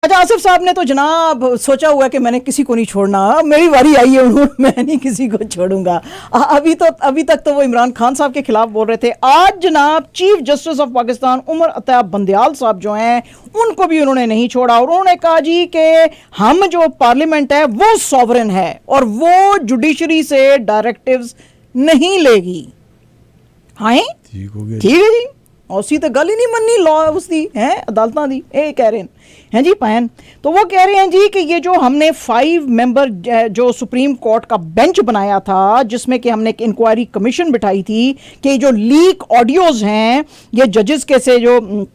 अच्छा, आसिफ साहब ने तो जनाब सोचा हुआ कि मैंने किसी को नहीं छोड़ना, मेरी बारी आई है, उन्होंने मैं नहीं किसी को छोड़ूंगा। अभी तक तो वो इमरान खान साहब के खिलाफ बोल रहे थे। आज जनाब chief justice of Pakistan Umar Ata Bandial साहब जो हैं उनको भी उन्होंने नहीं छोड़ा और उन्होंने कहा जी कि हम जो पार्लियामेंट है वो सॉवरेन है और वो जुडिशरी से डायरेक्टिव्स नहीं लेगी। हाँ ठीक है जी, उसी तो गल ही नहीं मननी लॉ उसकी है अदालत दी, ये कह रहे हैं जी पैन। तो वो कह रहे हैं जी कि ये जो हमने 5 मेंबर जो सुप्रीम कोर्ट का बेंच बनाया था जिसमें कि हमने एक इंक्वायरी कमीशन बिठाई थी कि जो लीक ऑडियोज हैं ये जजेस के से जो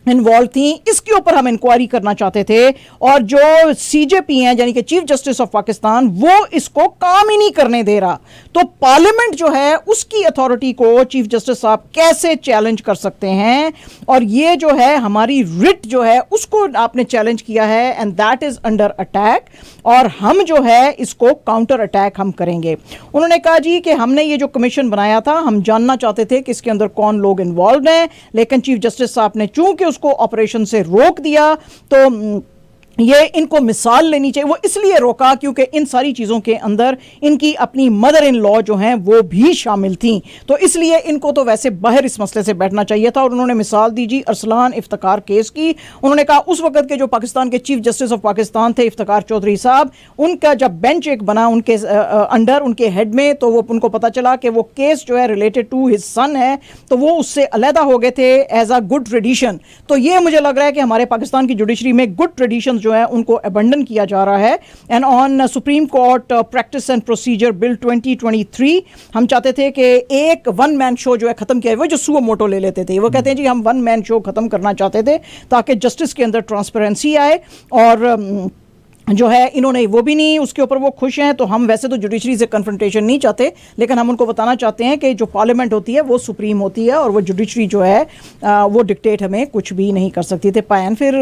इन्वॉल्व थी इसके ऊपर हम इंक्वायरी करना चाहते थे और जो सीजेपी हैं यानी कि चीफ जस्टिस ऑफ पाकिस्तान वो इसको काम ही नहीं करने दे रहा। तो पार्लियामेंट जो है उसकी अथॉरिटी को चीफ जस्टिस साहब कैसे चैलेंज कर सकते हैं और ये जो है हमारी रिट जो है उसको आपने चैलेंज किया है and that is under attack और हम जो है इसको काउंटर अटैक हम करेंगे। उन्होंने कहा जी कि हमने ये जो कमीशन बनाया था हम जानना चाहते थे कि इसके अंदर कौन लोग इन्वॉल्व हैं, लेकिन चीफ जस्टिस साहब ने चूंकि उसको ऑपरेशन से रोक दिया तो ये इनको मिसाल लेनी चाहिए। वो इसलिए रोका क्योंकि इन सारी चीज़ों के अंदर इनकी अपनी मदर इन लॉ जो हैं वो भी शामिल थी, तो इसलिए इनको तो वैसे बाहर इस मसले से बैठना चाहिए था। और उन्होंने मिसाल दी जी अरसलान इफ्तिकार केस की। उन्होंने कहा उस वक्त के जो पाकिस्तान के चीफ जस्टिस ऑफ पाकिस्तान थे इफ्तिकार चौधरी साहब, उनका जब बेंच एक बना उनके अंडर उनके हेड में तो वो उनको पता चला कि वो केस जो है रिलेटेड टू हिज सन है तो वो उससे अलहदा हो गए थे एज अ गुड ट्रेडिशन। तो ये मुझे लग रहा है कि हमारे पाकिस्तान की जुडिशरी में गुड ट्रेडिशन जो है उनको अबंडन किया जा रहा है। And on supreme court practice and procedure bill 2023 हम चाहते थे कि एक 1 मैन शो जो है खत्म किया, वो जो सुओ मोटो ले लेते थे, वो कहते हैं जी हम 1 मैन शो खत्म करना चाहते थे ताकि जस्टिस के अंदर ट्रांसपेरेंसी आए और जो है इन्होंने वो भी नहीं, उसके ऊपर वो खुश हैं। तो हम वैसे तो जुडिशरी से कन्फ्रंटेशन नहीं चाहते लेकिन हम उनको बताना चाहते हैं कि जो पार्लियामेंट होती है वो सुप्रीम होती है और वो जुडिशरी जो है वो डिक्टेट हमें कुछ भी नहीं कर सकती थे। पायन फिर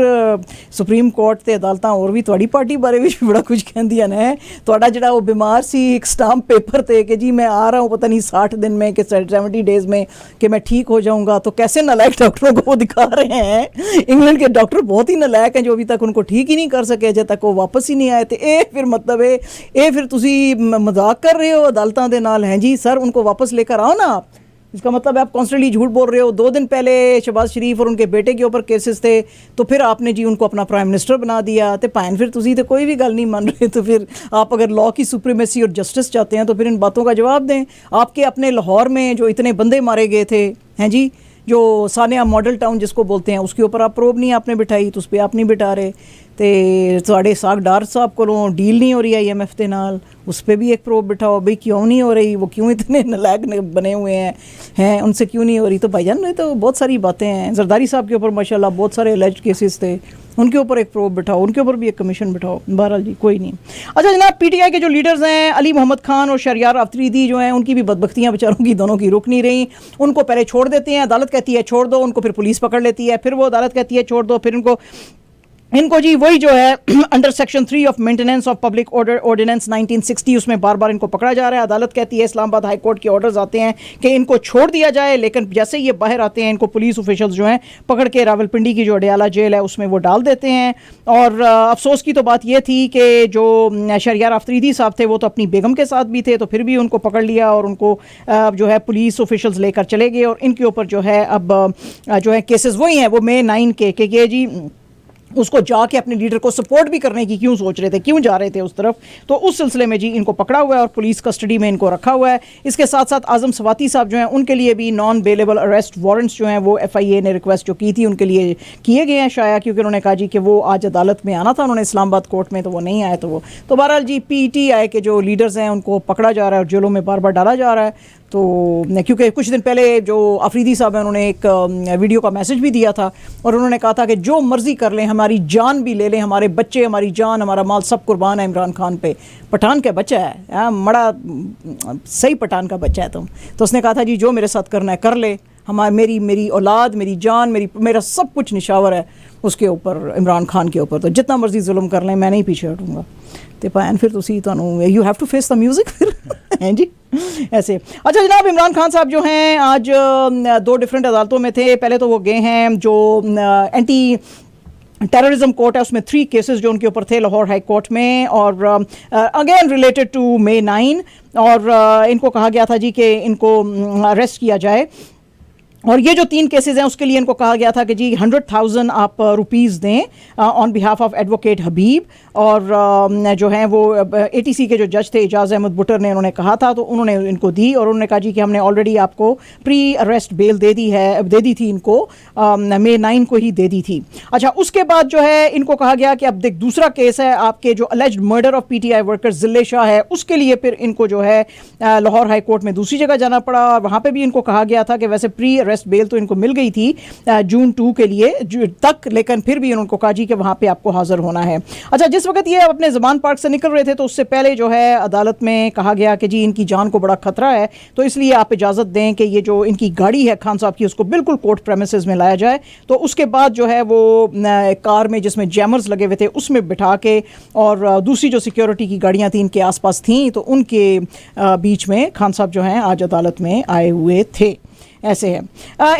सुप्रीम कोर्ट ते अदालतां और भी थोड़ी पार्टी बारे भी बड़ा कुछ कहंदियां ने। थोड़ा जड़ा वो बीमार सी एक स्टाम्प पेपर थे कि जी मैं आ रहा हूँ पता नहीं 60 दिन में कि 70 डेज में कि मैं ठीक हो जाऊँगा, तो कैसे नालायक डॉक्टरों को वो दिखा रहे हैं। इंग्लैंड के डॉक्टर बहुत ही नालायक हैं जो अभी तक उनको ठीक ही नहीं कर सके जब तक वो वापस ही नहीं आए थे। ए फिर मतलब ए फिर तुसी मजाक कर रहे हो अदालतां दे नाल हैं जी सर, उनको वापस लेकर आओ ना आप। इसका मतलब आप कॉन्स्टेंटली झूठ बोल रहे हो। 2 दिन पहले शहबाज शरीफ और उनके बेटे के ऊपर केसेस थे तो फिर आपने जी उनको अपना प्राइम मिनिस्टर बना दिया। तो पाइन फिर तुसी तो कोई भी गल नहीं मान रहे। तो फिर आप अगर लॉ की सुप्रीमेसी और जस्टिस चाहते हैं तो फिर इन बातों का जवाब दें। आपके अपने लाहौर में जो इतने बंदे मारे गए थे हैं जी, जो सानिया मॉडल टाउन जिसको बोलते हैं, उसके ऊपर आप प्रोब नहीं आपने बिठाई तो उस पर आप नहीं बिठा रहे। तो साढ़े सागडार साहब को डील नहीं हो रही IMF के नाल, उस पर भी एक प्रोब बिठाओ भाई क्यों नहीं हो रही, वो क्यों इतने नालायक बने हुए हैं उनसे क्यों नहीं हो रही। तो भाईजान ये तो बहुत सारी बातें हैं। जरदारी साहब के ऊपर माशाल्लाह बहुत सारे एलिज्ड केसेस थे, उनके ऊपर एक प्रोब बिठाओ, उनके ऊपर भी एक कमीशन बिठाओ। बहरहाल जी कोई नहीं। अच्छा जनाब, PTI के जो लीडर्स हैं अली मोहम्मद खान और शहरयार अफरीदी जो हैं उनकी भी बदबख्तियाँ बेचारों की दोनों की रुक नहीं रही। उनको पहले छोड़ देते हैं, अदालत कहती है छोड़ दो, उनको फिर पुलिस पकड़ लेती है, फिर वो अदालत कहती है छोड़ दो, फिर इनको जी वही जो है under section 3 of maintenance of public order ordinance 1960 उसमें बार बार इनको पकड़ा जा रहा है। अदालत कहती है, इस्लामाबाद हाई कोर्ट के ऑर्डर्स आते हैं कि इनको छोड़ दिया जाए, लेकिन जैसे ये बाहर आते हैं इनको पुलिस ऑफिशियल्स जो हैं पकड़ के रावलपिंडी की जो अडयाला जेल है उसमें वो डाल देते हैं। और अफसोस की तो बात ये थी कि जो शहरयार अफरीदी साहब थे वो तो अपनी बेगम के साथ भी थे, तो फिर भी उनको पकड़ लिया और उनको जो है पुलिस ऑफिशियल्स लेकर चले गए। और इनके ऊपर जो है अब जो है केसेस वही हैं, वो May 9 के जी उसको जाके अपने लीडर को सपोर्ट भी करने की क्यों सोच रहे थे, क्यों जा रहे थे उस तरफ, तो उस सिलसिले में जी इनको पकड़ा हुआ है और पुलिस कस्टडी में इनको रखा हुआ है। इसके साथ साथ आजम सवाती साहब जो हैं उनके लिए भी नॉन बेलेबल अरेस्ट वारंट्स जो हैं वो FIA ने रिक्वेस्ट जो की थी उनके लिए किए गए हैं शाया, क्योंकि उन्होंने कहा जी कि वो आज अदालत में आना था, उन्होंने इस्लामाबाद कोर्ट में तो वो नहीं आए। तो बहरहाल जी PTI के जो लीडर्स हैं उनको पकड़ा जा रहा है और जेलों में बार बार डाला जा रहा है। तो क्योंकि कुछ दिन पहले जो अफरीदी साहब हैं उन्होंने एक वीडियो का मैसेज भी दिया था और उन्होंने कहा था कि जो मर्ज़ी कर लें, हमारी जान भी ले लें, हमारे बच्चे, हमारी जान, हमारा माल सब कुर्बान है इमरान खान पे। पठान का बच्चा है, बड़ा सही पठान का बच्चा है तुम। तो उसने कहा था जी जो मेरे साथ करना है कर ले, मेरी औलाद, मेरी जान, मेरा सब कुछ निशावर है उसके ऊपर, इमरान खान के ऊपर। तो जितना मर्जी जुल्म कर लें मैं नहीं पीछे हटूँगा। तो पायन फिर तुसी you have to face the music फिर हैं जी ऐसे। अच्छा जनाब, इमरान खान साहब जो हैं आज 2 डिफरेंट अदालतों में थे। पहले तो वो गए हैं जो एंटी टेररिज्म कोर्ट है, उसमें 3 केसेस जो उनके ऊपर थे लाहौर हाई कोर्ट में, और अगेन रिलेटेड टू May 9, और इनको कहा गया था जी कि इनको अरेस्ट किया जाए। और ये जो 3 केसेस हैं उसके लिए इनको कहा गया था कि जी 100,000 आप रुपीस दें ऑन बिहाफ ऑफ एडवोकेट हबीब, और जो हैं वो ATC के जो जज थे एजाज अहमद बुटर ने उन्होंने कहा था, तो उन्होंने इनको दी, और उन्होंने कहा जी कि हमने ऑलरेडी आपको प्री अरेस्ट बेल दे दी थी इनको, May 9 को ही दे दी थी। अच्छा, उसके बाद जो है इनको कहा गया कि अब देख दूसरा केस है आपके जो alleged murder of PTI worker जिले शाह है, उसके लिए फिर इनको जो है लाहौर हाई कोर्ट में दूसरी जगह जाना पड़ा। वहाँ पर भी इनको कहा गया था कि वैसे प्री अरेस्ट बेल तो इनको मिल गई थी जून 2 के लिए तक, लेकिन फिर भी उनको कहा जी कि वहाँ पे आपको हाजिर होना है। अच्छा, जिस वक्त ये अपने ज़मान पार्क से निकल रहे थे तो उससे पहले जो है अदालत में कहा गया कि जी इनकी जान को बड़ा खतरा है, तो इसलिए आप इजाज़त दें कि ये जो इनकी गाड़ी है खान साहब की उसको बिल्कुल कोर्ट प्रेमिसेस में लाया जाए। तो उसके बाद जो है वो कार में जिसमें जैमर्स लगे हुए थे उसमें बिठा के, और दूसरी जो सिक्योरिटी की गाड़ियाँ थी इनके आसपास थीं, तो उनके बीच में खान साहब जो हैं आज अदालत में आए हुए थे। ऐसे है।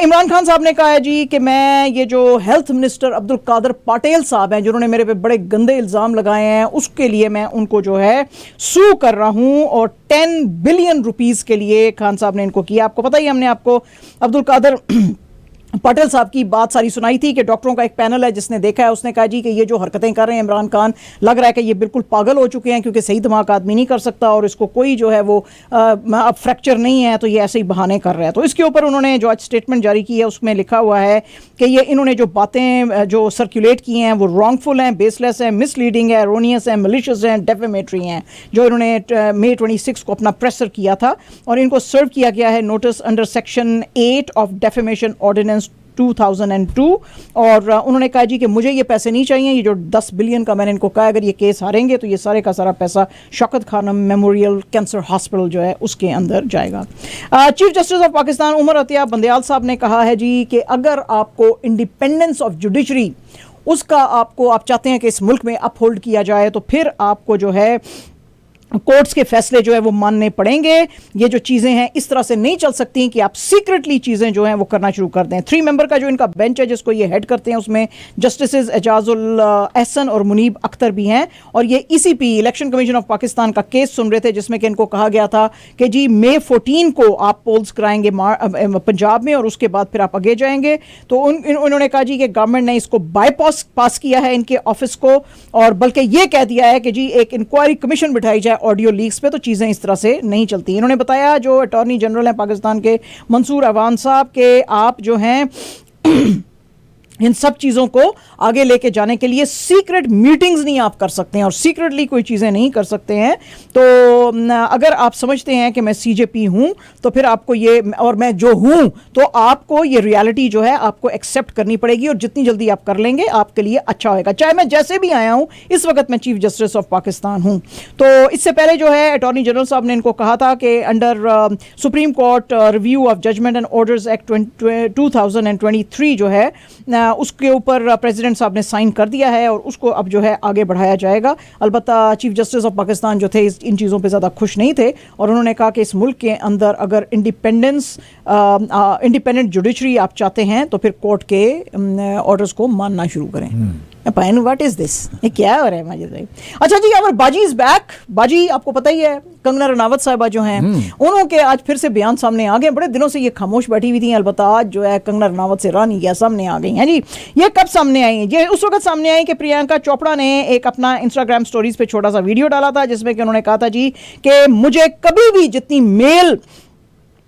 इमरान खान साहब ने कहा है जी कि मैं ये जो हेल्थ मिनिस्टर अब्दुल कादर पटेल साहब हैं जिन्होंने मेरे पे बड़े गंदे इल्ज़ाम लगाए हैं, उसके लिए मैं उनको जो है सू कर रहा हूँ, और 10 बिलियन रुपीस के लिए खान साहब ने इनको किया। आपको पता ही, हमने आपको अब्दुल कादर पटेल साहब की बात सारी सुनाई थी कि डॉक्टरों का एक पैनल है जिसने देखा है, उसने कहा जी कि ये जो हरकतें कर रहे हैं इमरान खान, लग रहा है कि ये बिल्कुल पागल हो चुके हैं, क्योंकि सही दिमाग आदमी नहीं कर सकता और इसको कोई जो है वो अब फ्रैक्चर नहीं है, तो ये ऐसे ही बहाने कर रहा है। तो इसके ऊपर उन्होंने जो आज स्टेटमेंट जारी की है उसमें लिखा हुआ है कि ये इन्होंने जो बातें जो सर्कुलेट की हैं वो रॉन्गफुल हैं, बेसलेस हैं, मिसलीडिंग है, एरोनियस हैं, मलिशियस हैं, डेफेमेटरी हैं, जो इन्होंने May 26 को अपना प्रेसर किया था, और इनको सर्व किया गया है notice under section 8 of defamation ordinance 2002। और उन्होंने कहा जी कि मुझे ये पैसे नहीं चाहिए, ये जो 10 बिलियन का मैंने इनको कहा, अगर ये केस हारेंगे तो ये सारे का सारा पैसा Shaukat Khanum memorial cancer hospital जो है उसके अंदर जाएगा। Chief justice of Pakistan Umar Atiya Bandial साहब ने कहा है जी कि अगर आपको इंडिपेंडेंस ऑफ जुडिशरी उसका आप चाहते हैं कि इस मुल्क में अपहोल्ड किया जाए, तो फिर आपको जो है कोर्ट्स के फैसले जो है वो मानने पड़ेंगे। ये जो चीज़ें हैं इस तरह से नहीं चल सकती कि आप सीक्रेटली चीज़ें जो हैं वो करना शुरू कर दें। 3 मेंबर का जो इनका बेंच है जिसको ये हेड करते हैं, उसमें जस्टिसेस एजाजुल एहसन और मुनीब अख्तर भी हैं, और ये ECP election commission of Pakistan का केस सुन रहे थे जिसमें कि इनको कहा गया था कि जी May 14 को आप पोल्स कराएंगे पंजाब में और उसके बाद फिर आप आगे जाएंगे। तो उन्होंने कहा जी कि गवर्नमेंट ने इसको बाईपास पास किया है इनके ऑफिस को, और बल्कि ये कह दिया है कि जी एक इंक्वायरी कमीशन बिठाई जाए ऑडियो लीक्स पे, तो चीज़ें इस तरह से नहीं चलती। इन्होंने बताया जो अटॉर्नी जनरल हैं पाकिस्तान के मंसूर अवान साहब के, आप जो हैं इन सब चीज़ों को आगे लेके जाने के लिए सीक्रेट मीटिंग्स नहीं आप कर सकते हैं और सीक्रेटली कोई चीज़ें नहीं कर सकते हैं। तो अगर आप समझते हैं कि मैं CJP हूँ तो फिर आपको ये, और मैं जो हूँ, तो आपको ये रियलिटी जो है आपको एक्सेप्ट करनी पड़ेगी, और जितनी जल्दी आप कर लेंगे आपके लिए अच्छा होगा। चाहे मैं जैसे भी आया हूँ, इस वक्त मैं चीफ जस्टिस ऑफ पाकिस्तान हूँ। तो इससे पहले जो है अटॉर्नी जनरल साहब ने इनको कहा था कि under supreme court review of judgment and orders act 2023 जो है उसके ऊपर प्रेसिडेंट साहब ने साइन कर दिया है, और उसको अब जो है आगे बढ़ाया जाएगा। अलबत्ता चीफ जस्टिस ऑफ पाकिस्तान जो थे इन चीज़ों पे ज़्यादा खुश नहीं थे, और उन्होंने कहा कि इस मुल्क के अंदर अगर इंडिपेंडेंट जुडिशरी आप चाहते हैं तो फिर कोर्ट के ऑर्डर्स को मानना शुरू करें। पाइन व्हाट इज दिस, ये क्या हो रहा है माजिद भाई? अच्छा जी, अवर बाजी इज बैक। बाजी आपको पता ही है, कंगना रनावत साहिबा जो हैं उन्होंने आज फिर से बयान सामने आ गए। बड़े दिनों से ये खामोश बैठी हुई थी, अलबत्ता आज जो है कंगना रनावत से रानी गया सामने आ गई हैं जी। ये कब सामने आई? ये उस वक्त सामने आई कि प्रियंका चोपड़ा ने एक अपना इंस्टाग्राम स्टोरीज पे छोटा सा वीडियो डाला था जिसमें कि उन्होंने कहा था जी कि मुझे कभी भी जितनी मेल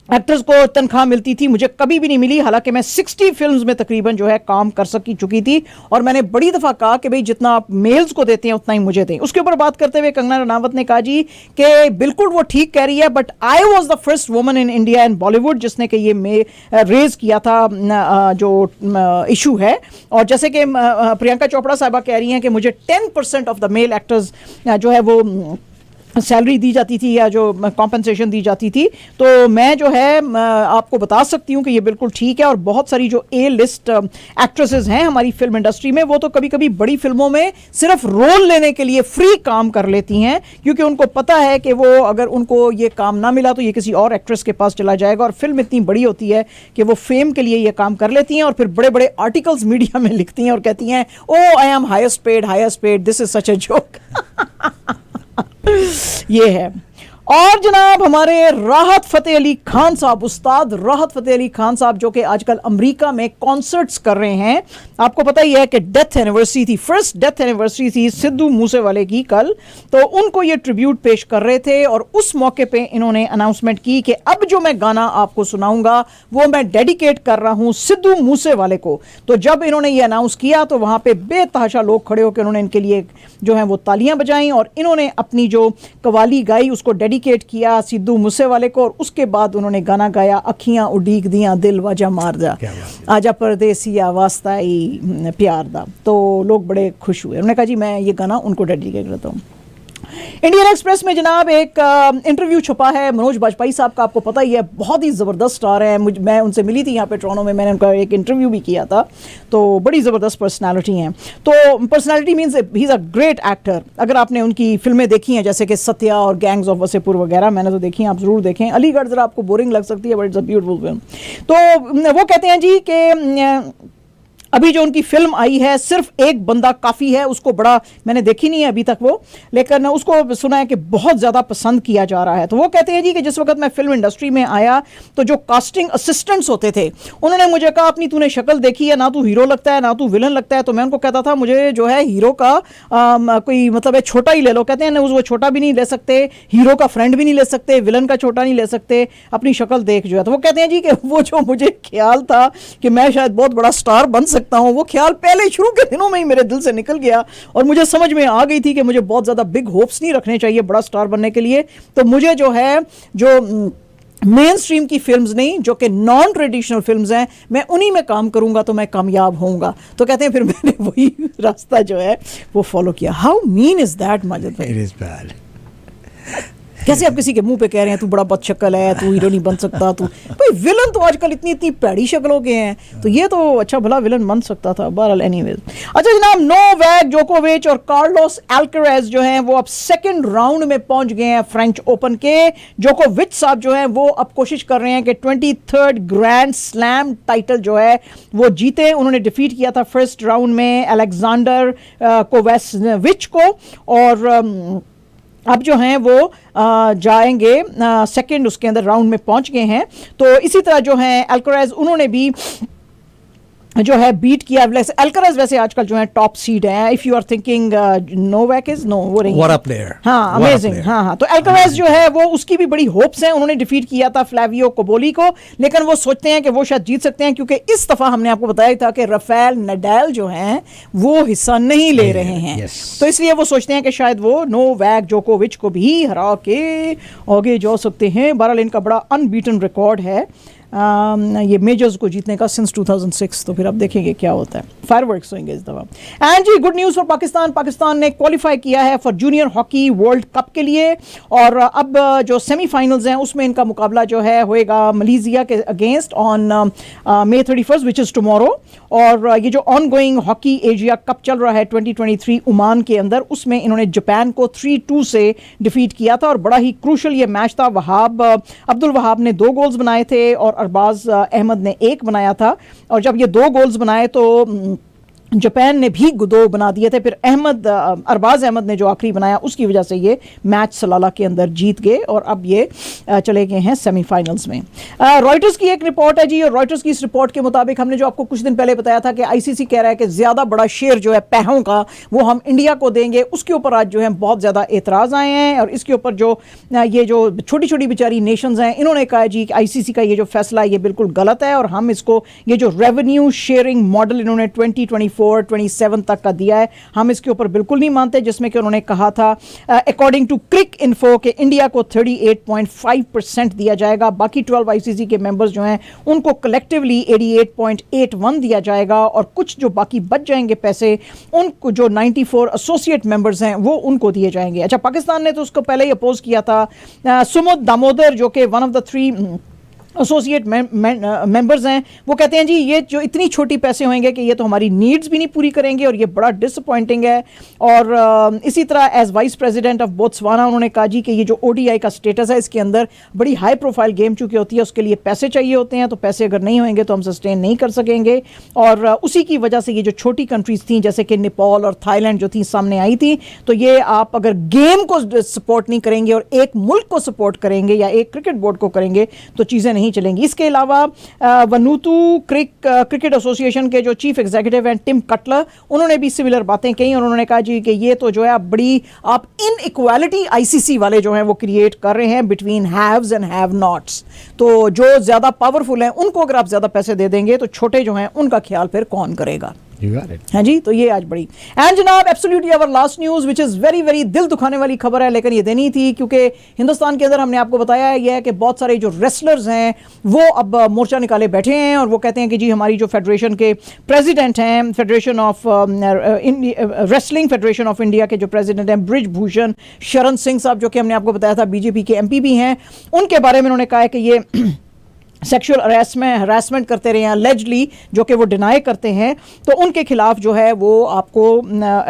एक्टर्स को तनख्वाह मिलती थी मुझे कभी भी नहीं मिली, हालांकि मैं 60 फिल्म्स में तकरीबन जो है काम कर चुकी थी, और मैंने बड़ी दफ़ा कहा कि भाई जितना आप मेल्स को देते हैं उतना ही मुझे दें। उसके ऊपर बात करते हुए कंगना रनावत ने कहा जी कि बिल्कुल वो ठीक कह रही है, but I was the first woman in India and Bollywood जिसने कि ये रेज किया था जो इशू है। और जैसे कि प्रियंका चोपड़ा साहिबा कह रही हैं कि मुझे 10% ऑफ द मेल एक्टर्स जो है वो सैलरी दी जाती थी या जो कॉम्पनसेशन दी जाती थी, तो मैं जो है आपको बता सकती हूँ कि ये बिल्कुल ठीक है। और बहुत सारी जो ए लिस्ट एक्ट्रेसेस हैं हमारी फिल्म इंडस्ट्री में, वो तो कभी कभी बड़ी फिल्मों में सिर्फ रोल लेने के लिए फ्री काम कर लेती हैं, क्योंकि उनको पता है कि वो अगर उनको ये काम ना मिला तो ये किसी और एक्ट्रेस के पास चला जाएगा। और फिल्म इतनी बड़ी होती है कि वो फेम के लिए ये काम कर लेती हैं और फिर बड़े बड़े आर्टिकल्स मीडिया में लिखती हैं और कहती हैं, oh I am highest paid, this is such a joke. ये है। और जनाब हमारे राहत फ़तेह अली खान साहब, उस्ताद राहत फ़तेह अली खान साहब, जो कि आजकल अमेरिका में कॉन्सर्ट्स कर रहे हैं। आपको पता ही है कि डेथ एनिवर्सरी थी, फर्स्ट डेथ एनिवर्सरी थी सिद्धू मूसेवाले की कल, तो उनको ये ट्रिब्यूट पेश कर रहे थे। और उस मौके पे इन्होंने अनाउंसमेंट की कि अब जो मैं गाना आपको सुनाऊंगा वो मैं डेडिकेट कर रहा हूं सिद्धू मूसेवाले को। तो जब इन्होंने ये अनाउंस किया तो वहां पे बेतहाशा लोग खड़े होकर उन्होंने इनके लिए जो है वो तालियां बजाई और इन्होंने अपनी जो कवाली गाई उसको डेडिकेट किया सिद्धू मूसेवाले को। और उसके बाद उन्होंने गाना गाया, अखियां उडीक दियां दिल वजह मार जा, आजा परदेसिया वास्ता ही प्यार दा। तो लोग बड़े खुश हुए। उन्होंने कहा जी मैं ये गाना उनको डेडिकेट करता हूँ। इंडियन एक्सप्रेस में जनाब एक इंटरव्यू छपा है मनोज बाजपेयी साहब का, आपको पता ही है बहुत ही ज़बरदस्त स्टार है। मैं उनसे मिली थी यहाँ पे टोरंटो में, मैंने उनका एक इंटरव्यू भी किया था। तो बड़ी ज़बरदस्त पर्सनालिटी हैं। तो personality means he is a great actor. अगर आपने उनकी फिल्में देखी हैं जैसे कि सत्या और गैंग्स ऑफ वसेपुर वगैरह, मैंने तो देखी हैं, आप ज़रूर देखें। अलीगढ़ ज़रा आपको बोरिंग लग सकती है but it's a beautiful film. तो वो कहते हैं जी कि अभी जो उनकी फिल्म आई है सिर्फ एक बंदा काफ़ी है, उसको बड़ा मैंने देखी नहीं है अभी तक वो, लेकिन उसको सुना है कि बहुत ज़्यादा पसंद किया जा रहा है। तो वो कहते हैं जी कि जिस वक्त मैं फिल्म इंडस्ट्री में आया तो जो कास्टिंग असिस्टेंट्स होते थे उन्होंने मुझे कहा अपनी तूने शक्ल देखी है, ना तू हीरो लगता है ना तू विलन लगता है। तो मैं उनको कहता था मुझे जो है हीरो का कोई मतलब है छोटा ही ले लो। कहते हैं वो छोटा भी नहीं ले सकते, हीरो का फ्रेंड भी नहीं ले सकते, विलन का छोटा नहीं ले सकते, अपनी शक्ल देख जो है। तो वो कहते हैं जी कि वो जो मुझे ख्याल था कि मैं शायद बहुत बड़ा स्टार बन सकता हूं, वो ख्याल पहले शुरू के दिनों में ही मेरे दिल से निकल गया और मुझे समझ में आ गई थी कि मुझे बहुत ज़्यादा बिग होप्स नहीं रखने चाहिए बड़ा स्टार बनने के लिए। तो मुझे जो है जो मेन स्ट्रीम की फिल्म्स नहीं, जो कि नॉन ट्रेडिशनल फिल्म्स हैं, मैं उन्हीं में काम करूंगा तो मैं कामयाब होऊंगा। तो कहते हैं फिर मैंने वही रास्ता जो है वो फॉलो किया। How mean is that Majid भाई? It is bad. कैसे आप किसी के मुंह पे कह रहे हैं तू बड़ा बदशक्ल है, तू हीरो नहीं बन सकता, तू भाई विलन तो आजकल इतनी इतनी पैड़ी शक्लों के हैं, तो ये तो अच्छा भला विलन बन सकता था। बहरहाल एनीवेज, अच्छा जनाब नोवाक जोकोविच और कार्लोस अल्कराज जो हैं वो अब सेकंड राउंड में पहुंच गए हैं फ्रेंच ओपन के। जोकोविच साहब जो हैं वो अब कोशिश कर रहे हैं कि 23rd ग्रैंड स्लैम टाइटल जो है वो जीते। उन्होंने डिफीट किया था फर्स्ट राउंड में अलेक्जेंडर कोवेसविच को और अब जो हैं वो जाएंगे सेकंड उसके अंदर राउंड में पहुंच गए हैं। तो इसी तरह जो है अल्कराज उन्होंने भी जो है बीट किया। अल्कराज वैसे आजकल जो है टॉप सीड है। If you are thinking Novak is no वो नहीं, व्हाट अ प्लेयर, हाँ अमेजिंग, हाँ तो अल्कराज जो है वो उसकी भी बड़ी होप्स हैं। उन्होंने डिफीट किया था फ्लैवियो कोबोली को, लेकिन वो सोचते हैं कि वो शायद जीत सकते हैं क्योंकि इस दफा हमने आपको बताया था कि राफेल नडाल जो हैं वो हिस्सा नहीं ले रहे हैं। तो इसलिए वो सोचते हैं कि शायद वो नोवाक जोकोविच को भी हरा के आगे जा सकते हैं। बहरहाल इनका बड़ा अनबीटन रिकॉर्ड है ये मेजर्स को जीतने का सिंस 2006। तो फिर अब देखेंगे क्या होता है, फायरवर्क्स होंगे इस दफा। एंड जी good news for Pakistan, Pakistan ने क्वालिफाई किया है for junior hockey world cup के लिए और अब जो सेमीफाइनल्स हैं उसमें इनका मुकाबला जो है होएगा मलेशिया के against on May 31st which is tomorrow. और ये जो on going hockey Asia cup चल रहा है 2023 ओमान के अंदर, उसमें इन्होंने जापान को 3-2 से डिफीट किया था और बड़ा ही क्रूशल ये मैच था। अब्दुल वहाब ने 2 गोल्स बनाए थे और अरबाज अहमद ने 1 बनाया था। और जब ये 2 गोल्स बनाए तो जापान ने भी 2 बना दिए थे। फिर अरबाज अहमद ने जो आखिरी बनाया उसकी वजह से ये मैच सलाला के अंदर जीत गए और अब ये चले गए हैं सेमीफाइनल्स में। रॉयटर्स की एक रिपोर्ट है जी और रॉयटर्स की इस रिपोर्ट के मुताबिक हमने जो आपको कुछ दिन पहले बताया था कि आईसीसी कह रहा है कि ज़्यादा बड़ा शेयर जो है पैहों का वो हम इंडिया को देंगे, उसके ऊपर आज जो है बहुत ज़्यादा एतराज़ आए हैं। और इसके ऊपर जो ये जो छोटी छोटी बेचारी नेशंस हैं इन्होंने कहा जी कि आईसीसी का ये जो फैसला है ये बिल्कुल गलत है और हम इसको ये जो रेवेन्यू शेयरिंग मॉडल इन्होंने 2024 27 तक का दिया है, हम इसके ऊपर बिल्कुल नहीं मानते, जिसमें कि उन्होंने कहा था अकॉर्डिंग टू क्रिक इन्फो कि इंडिया को 38.5% दिया जाएगा, बाकी 12 आईसीसी के मेंबर्स जो हैं उनको कलेक्टिवली 88.81 दिया जाएगा, और कुछ जो बाकी बच जाएंगे पैसे उनको जो 94 एसोसिएट मेंबर्स हैं वो उनको दिए जाएंगे। अच्छा, पाकिस्तान ने तो उसको पहले ही अपोज किया था। सुमुद दामोदर जो कि one of the 3 associate members हैं, वो कहते हैं जी ये जो इतनी छोटी पैसे होंगे कि ये तो हमारी नीड्स भी नहीं पूरी करेंगे और ये बड़ा डिसअपॉइंटिंग है। और इसी तरह as vice president of Botswana उन्होंने कहा जी कि ये जो ओडीआई का स्टेटस है इसके अंदर बड़ी हाई प्रोफाइल गेम चूँकि होती है, उसके लिए पैसे चाहिए होते हैं, तो पैसे अगर नहीं होंगे तो हम सस्टेन नहीं कर सकेंगे। और उसी की वजह से ये जो छोटी कंट्रीज थी जैसे कि नेपाल और थाईलैंड जो थी सामने आई थी, तो ये आप अगर गेम को सपोर्ट नहीं करेंगे और एक मुल्क को सपोर्ट करेंगे या एक क्रिकेट बोर्ड को करेंगे तो चीज़ें नहीं चलेंगी। इसके अलावा वनूतु क्रिकेट एसोसिएशन के जो चीफ एग्जीक्यूटिव हैं टिम कटलर, उन्होंने भी सिमिलर बातें कही और उन्होंने कहा जी कि ये तो जो है बड़ी आप इनइक्वालिटी आईसीसी वाले जो हैं वो क्रिएट कर रहे हैं between haves and have nots. तो जो ज़्यादा पावरफुल हैं उनको अगर आप ज़्यादा पैसे दे देंगे तो छोटे जो हैं उनका ख्याल फिर कौन करेगा। हाँ जी, तो ये आज बड़ी एंड जनाब absolutely our last news which is very very दिल दुखाने वाली खबर है, लेकिन ये देनी थी क्योंकि हिंदुस्तान के अंदर हमने आपको बताया है ये है कि बहुत सारे जो रेसलर्स हैं वो अब मोर्चा निकाले बैठे हैं और वो कहते हैं कि जी हमारी जो फेडरेशन के प्रेसिडेंट हैं, federation of wrestling federation of India के जो प्रेसिडेंट हैं ब्रिजभूषण शरण सिंह साहब, जो कि हमने आपको बताया था बीजेपी के एमपी भी हैं, उनके बारे में उन्होंने कहा है कि ये सेक्सुअल हरासमेंट करते रहे हैं अलेजली, जो कि वो डिनाई करते हैं, तो उनके खिलाफ जो है वो आपको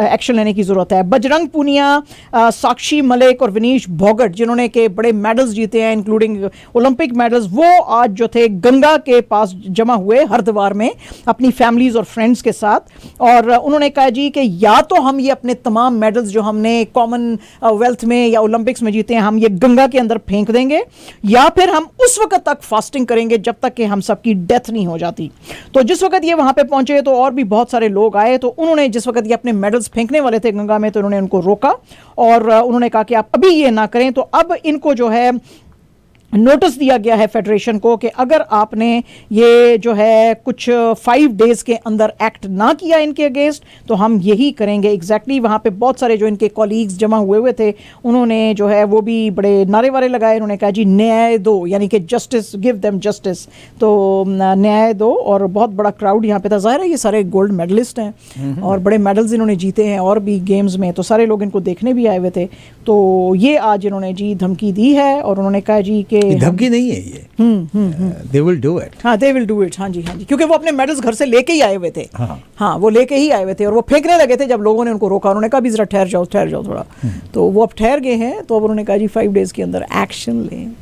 एक्शन लेने की ज़रूरत है। बजरंग पूनिया, साक्षी मलिक और विनीश भोगट जिन्होंने के बड़े मेडल्स जीते हैं इंक्लूडिंग ओलंपिक मेडल्स, वो आज जो थे गंगा के पास जमा हुए हरिद्वार में अपनी फैमिलीज़ और फ्रेंड्स के साथ, और उन्होंने कहा जी कि या तो हम ये अपने तमाम मेडल्स जो हमने कॉमनवेल्थ में या ओलंपिक्स में जीते हैं हम ये गंगा के अंदर फेंक देंगे, या फिर हम उस वक्त तक फास्टिंग करेंगे जब तक कि हम सबकी डेथ नहीं हो जाती। तो जिस वक्त ये वहां पे पहुंचे तो और भी बहुत सारे लोग आए, तो उन्होंने जिस वक्त ये अपने मेडल्स फेंकने वाले थे गंगा में तो उन्होंने उनको रोका और उन्होंने कहा कि आप अभी ये ना करें। तो अब इनको जो है नोटिस दिया गया है फेडरेशन को कि अगर आपने ये जो है कुछ 5 डेज के अंदर एक्ट ना किया इनके अगेंस्ट तो हम यही करेंगे। एग्जैक्टली वहाँ पे बहुत सारे जो इनके कॉलीग्स जमा हुए थे उन्होंने जो है वो भी बड़े नारे वारे लगाए, उन्होंने कहा जी न्याय दो, यानी कि जस्टिस, गिव देम जस्टिस, तो न्याय दो। और बहुत बड़ा क्राउड यहाँ पे था, जाहिर है ये सारे गोल्ड मेडलिस्ट हैं और बड़े मेडल्स इन्होंने जीते हैं और भी गेम्स में, तो सारे लोग इनको देखने भी आए हुए थे। तो ये आज इन्होंने जी धमकी दी है और उन्होंने कहा जी कि धमकी नहीं है ये, they will do it। हाँ, they will do it। हाँ जी, हाँ जी, क्योंकि वो अपने मेडल्स घर से लेके ही आए हुए थे। हाँ, वो लेके ही आए हुए थे और वो फेंकने लगे थे जब लोगों ने उनको रोका। उन्होंने कहा भी जरा ठहर जाओ थोड़ा, तो वो अब ठहर गए हैं। तो अब उन्होंने कहा जी 5 डेज के अंदर एक्शन लें।